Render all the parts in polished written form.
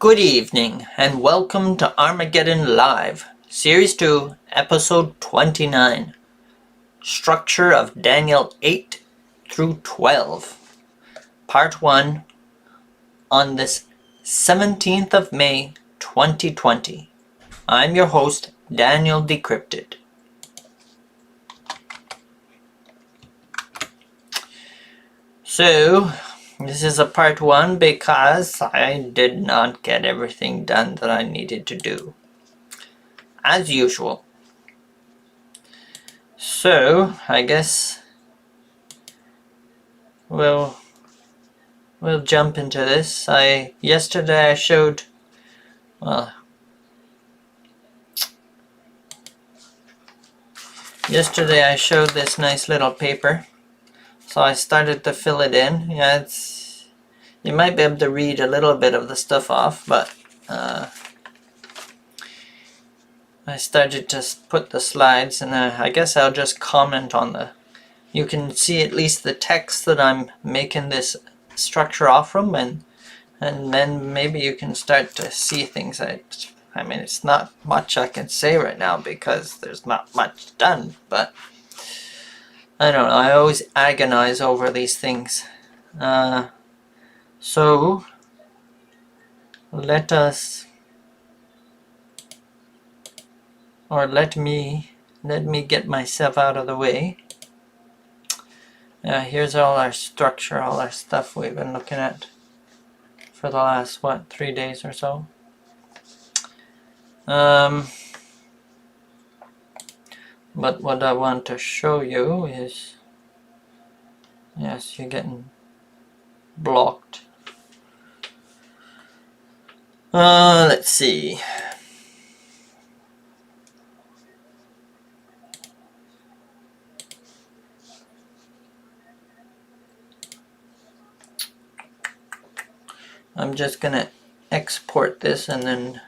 Good evening, and welcome to Armageddon Live, Series 2, Episode 29, Structure of Daniel 8 through 12, Part 1, on this 17th of May, 2020. I'm your host, Daniel Decrypted. So, this is a part 1 because I did not get everything done that I needed to do, as usual. So, I guess we'll jump into this. Yesterday I showed this nice little paper. So I started to fill it in. Yeah, you might be able to read a little bit of the stuff off, but I started to put the slides, and I guess I'll just comment on you can see at least the text that I'm making this structure off from, and then maybe you can start to see things. I mean, it's not much I can say right now because there's not much done, but I don't know, I always agonize over these things. So let me get myself out of the way. Here's all our structure, all our stuff we've been looking at for the last, 3 days or so. But what I want to show you is, yes, you're getting blocked. Let's see. I'm just gonna export this, and then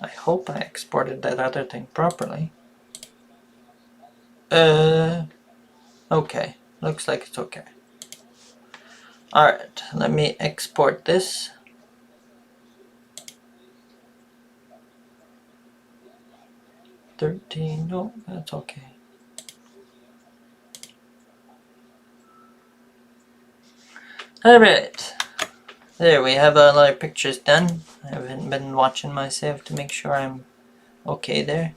I hope I exported that other thing properly. Okay, looks like it's okay. Alright, let me export this. No, that's okay. Alright, there we have all our pictures done. I haven't been watching myself to make sure I'm okay there.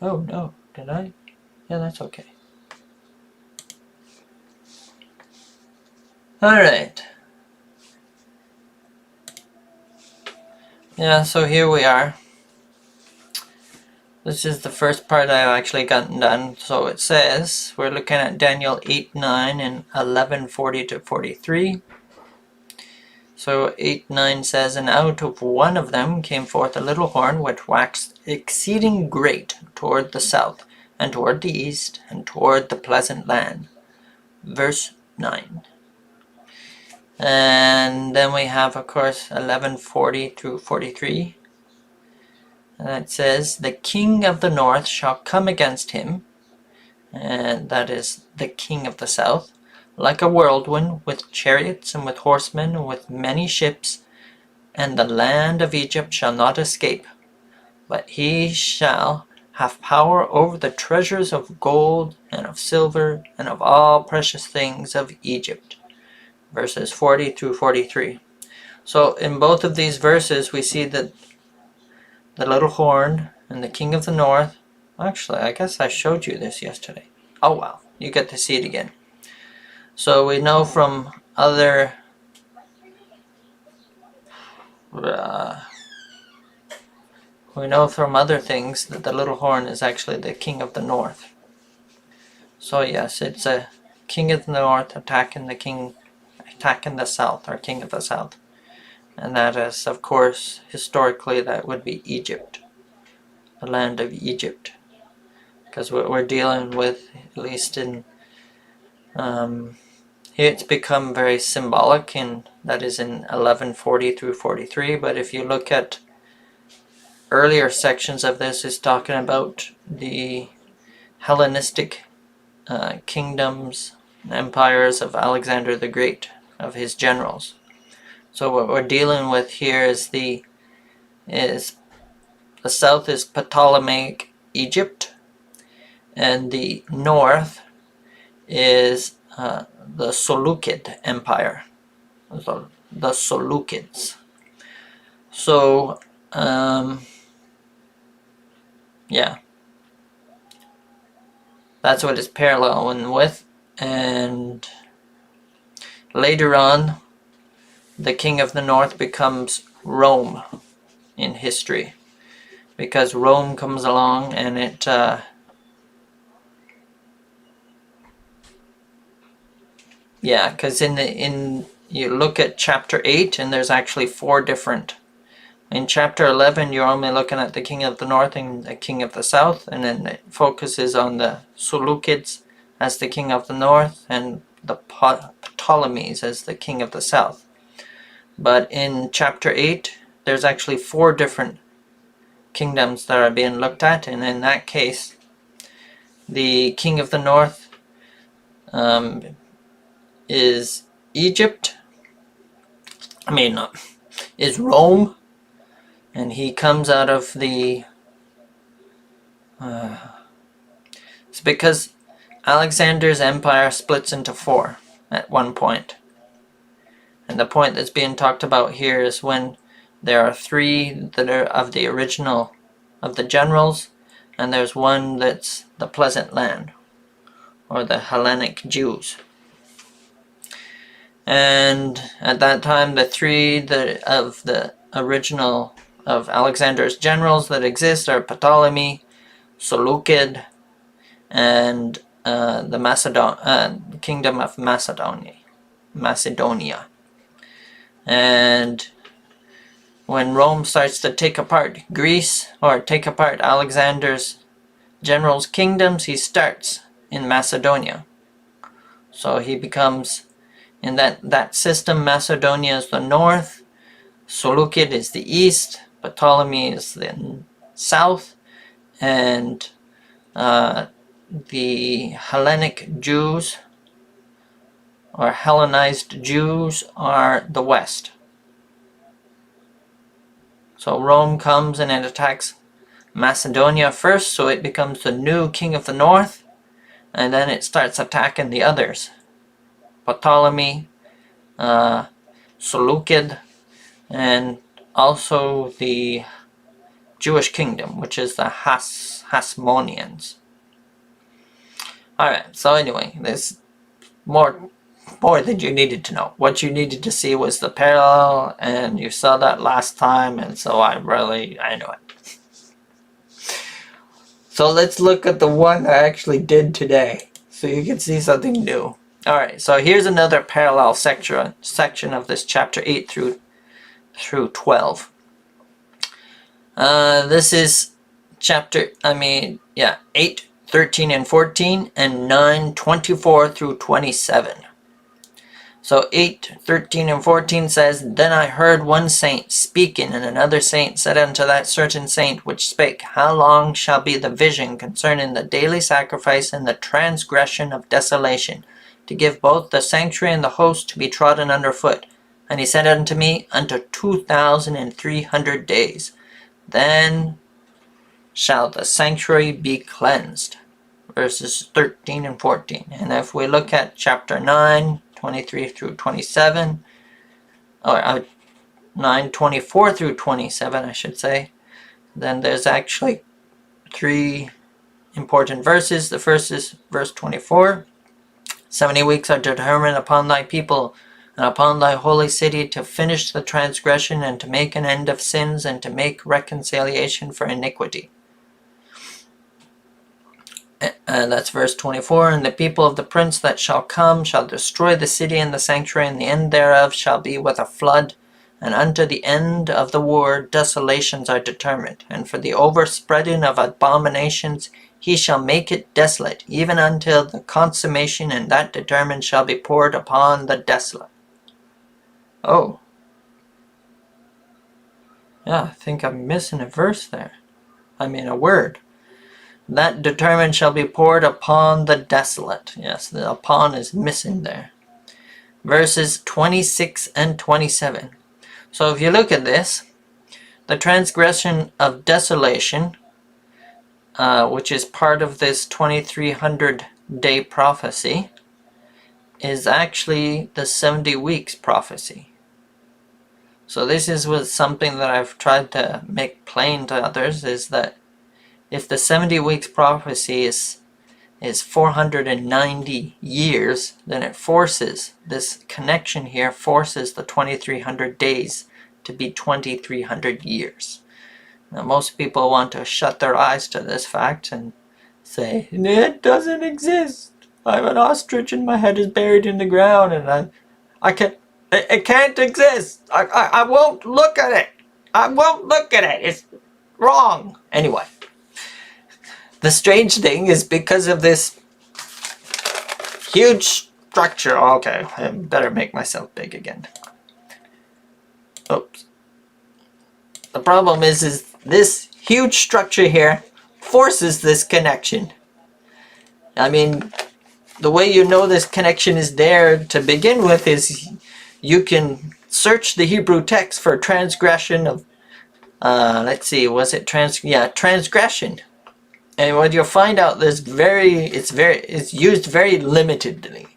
Oh no, did I? Yeah, that's okay. Alright. Yeah, so here we are. This is the first part I've actually gotten done. So it says we're looking at Daniel 8:9 and 11:40 to 43. So 8:9 says, "And out of one of them came forth a little horn which waxed exceeding great toward the south, and toward the east, and toward the pleasant land." Verse 9. And then we have, of course, 11:40 through 43. And it says, "The king of the north shall come against him," and that is the king of the south, "like a whirlwind, with chariots and with horsemen and with many ships, and the land of Egypt shall not escape, but he shall have power over the treasures of gold and of silver and of all precious things of Egypt." Verses 40 through 43. So in both of these verses we see that the little horn and the king of the north, actually I guess I showed you this yesterday. Oh well, you get to see it again. So we know from other things that the little horn is actually the king of the north. So yes, it's a king of the north attacking the south, or king of the south. And that is, of course, historically that would be Egypt, the land of Egypt. Because what we're dealing with, at least in here, it's become very symbolic, and that is in 11:40 through 43. But if you look at earlier sections of this, is talking about the Hellenistic kingdoms, empires of Alexander the Great, of his generals. So what we're dealing with here is the south is Ptolemaic Egypt, and the north is the Seleucid Empire, the Seleucids. So, yeah, that's what it's paralleling with. And later on, the king of the north becomes Rome in history, because Rome comes along and it yeah, because in you look at chapter 8 and there's actually 4 different. In chapter 11 you're only looking at the king of the north and the king of the south, and then it focuses on the Seleucids as the king of the north and the Ptolemies as the king of the south. But in chapter 8 there's actually 4 different kingdoms that are being looked at, and in that case the king of the north is Egypt, is Rome, and he comes out of the it's because Alexander's empire splits into 4 at one point, and the point that's being talked about here is when there are 3 that are of the original of the generals, and there's 1 that's the Pleasant Land, or the Hellenic Jews. And at that time, the 3 of the original of Alexander's generals that exist are Ptolemy, Seleucid, and the kingdom of Macedonia. And when Rome starts to take apart Greece, or take apart Alexander's generals' kingdoms, he starts in Macedonia. So he becomes, in that system, Macedonia is the north, Seleucid is the east, Ptolemy is the south, and the Hellenic Jews, or Hellenized Jews, are the west. So Rome comes and it attacks Macedonia first, so it becomes the new king of the north, and then it starts attacking the others. Ptolemy, Seleucid, and also the Jewish kingdom, which is the Hasmoneans. Alright, so anyway, there's more than you needed to know. What you needed to see was the parallel, and you saw that last time, and so I know it. So let's look at the one I actually did today, so you can see something new. Alright, so here's another parallel section of this chapter 8 through 12. This is 8, 13, and 14, and 9, 24 through 27. So 8, 13, and 14 says, Then I heard one saint speaking, and another saint said unto that certain saint which spake, How long shall be the vision concerning the daily sacrifice and the transgression of desolation, to give both the sanctuary and the host to be trodden under foot? And he said unto me, Unto 2,300 days. Then shall the sanctuary be cleansed. Verses 13 and 14. And if we look at chapter 9, 23 through 27, or 9, 24 through 27, I should say, then there's actually 3 important verses. The first is verse 24. 70 weeks are determined upon thy people and upon thy holy city to finish the transgression and to make an end of sins and to make reconciliation for iniquity. And that's verse 24. And the people of the prince that shall come shall destroy the city and the sanctuary, and the end thereof shall be with a flood. And unto the end of the war desolations are determined. And for the overspreading of abominations he shall make it desolate, even until the consummation, and that determined shall be poured upon the desolate. Oh. Yeah, I think I'm missing a verse there. A word. that determined shall be poured upon the desolate. Yes, the upon is missing there. Verses 26 and 27. So if you look at this, the transgression of desolation, which is part of this 2300 day prophecy, is actually the 70 weeks prophecy. So this is something that I've tried to make plain to others, is that if the 70 weeks prophecy is 490 years, then it forces, this connection here forces the 2300 days to be 2300 years. Now most people want to shut their eyes to this fact and say, it doesn't exist. I'm an ostrich and my head is buried in the ground and it can't exist. I won't look at it. I won't look at it. It's wrong. Anyway, the strange thing is because of this huge structure. Okay, I better make myself big again. Oops. The problem is this huge structure here forces this connection. I mean, the way you know this connection is there to begin with is you can search the Hebrew text for transgression of, let's see, was it transgression. And what you'll find out is it's used very limitedly.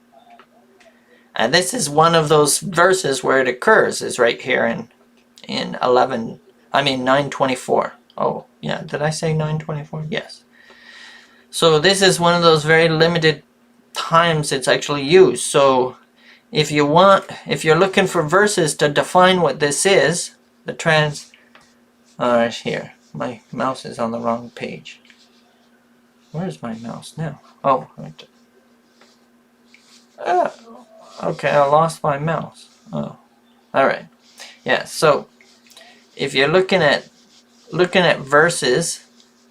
And this is one of those verses where it occurs, is right here in 924. Oh, yeah, did I say 924? Yes. So this is one of those very limited times it's actually used. So if you're looking for verses to define what this is, here, my mouse is on the wrong page. Where's my mouse now? Oh, right. Okay, I lost my mouse. Oh, all right. Yeah. So if you're looking at verses,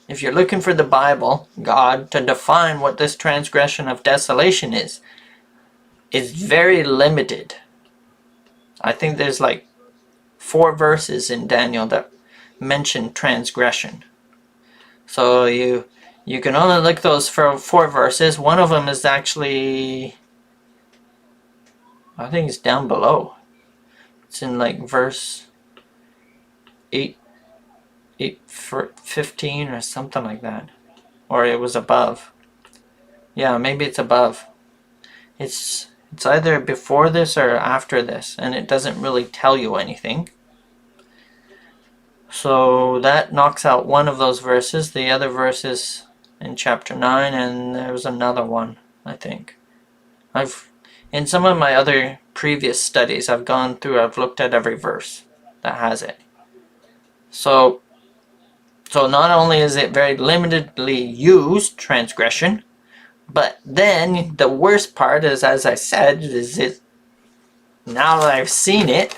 if you're looking for the Bible, God, to define what this transgression of desolation is very limited. I think there's like 4 verses in Daniel that mention transgression. So you can only look those for 4 verses. One of them is actually, I think it's down below. It's in like verse 15 or something like that. Or it was above. Yeah, maybe it's above. It's either before this or after this, and it doesn't really tell you anything. So that knocks out one of those verses. The other verse is in chapter 9, and there's another one, I think. In some of my other previous studies, I've looked at every verse that has it. So not only is it very limitedly used, transgression, but then the worst part is, as I said, now that I've seen it,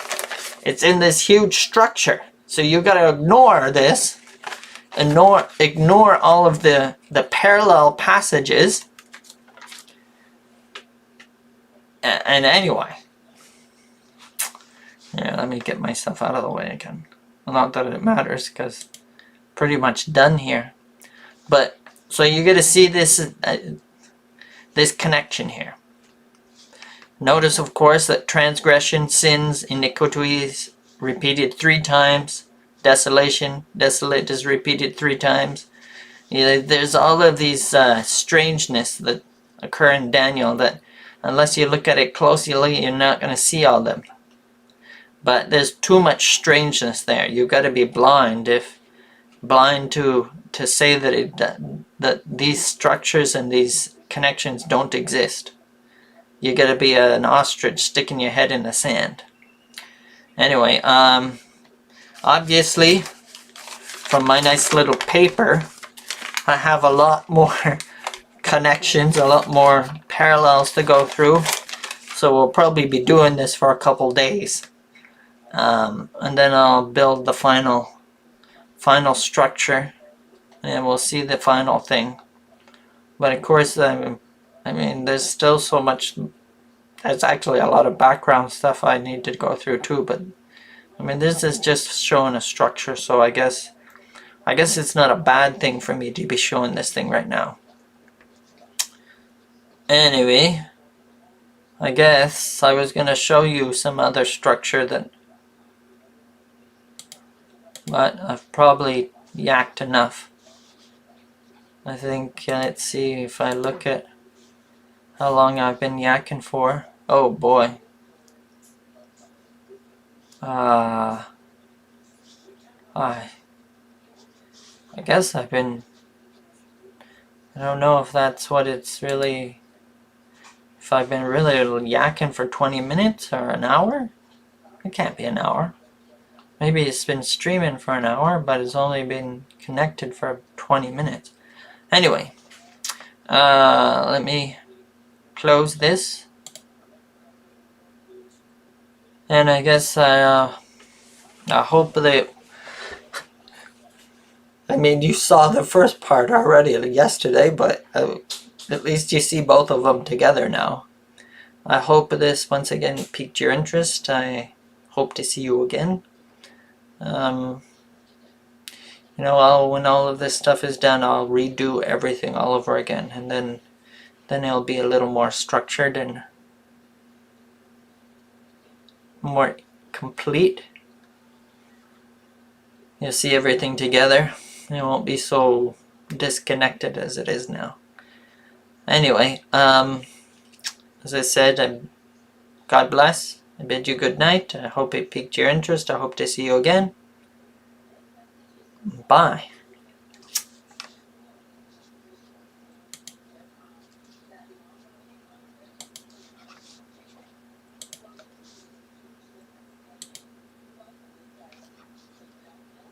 it's in this huge structure. So you got to ignore this, ignore all of the parallel passages. And anyway, yeah, let me get myself out of the way again. Well, not that it matters, because pretty much done here. But so you get to see this connection here. Notice, of course, that transgression, sins, iniquities repeated 3 times. Desolation, desolate is repeated 3 times. There's all of these strangeness that occur in Daniel that unless you look at it closely, you're not going to see all of them. But there's too much strangeness there. You've got to be blind to say that these structures and these connections don't exist. You got to be an ostrich sticking your head in the sand. Anyway, obviously, from my nice little paper, I have a lot more connections, a lot more parallels to go through. So we'll probably be doing this for a couple days. And then I'll build the final structure, and we'll see the final thing. But of course, I mean, there's still so much. There's actually a lot of background stuff I need to go through too. But I mean, this is just showing a structure. So I guess I guess it's not a bad thing for me to be showing this thing right now. Anyway, I guess I was going to show you some other structure that, but I've probably yacked enough. I think, let's see if I look at how long I've been yakking for. Oh boy. I guess I've been, I don't know if that's what it's really, if I've been really yakking for 20 minutes or an hour. It can't be an hour. Maybe it's been streaming for an hour, but it's only been connected for 20 minutes. Anyway, let me close this. And I guess I hope that, I mean, you saw the first part already yesterday, but at least you see both of them together now. I hope this once again piqued your interest. I hope to see you again. You know, when all of this stuff is done, I'll redo everything all over again, and then it'll be a little more structured and more complete. You'll see everything together. It won't be so disconnected as it is now. Anyway, as I said, God bless. I bid you good night. I hope it piqued your interest. I hope to see you again. Bye.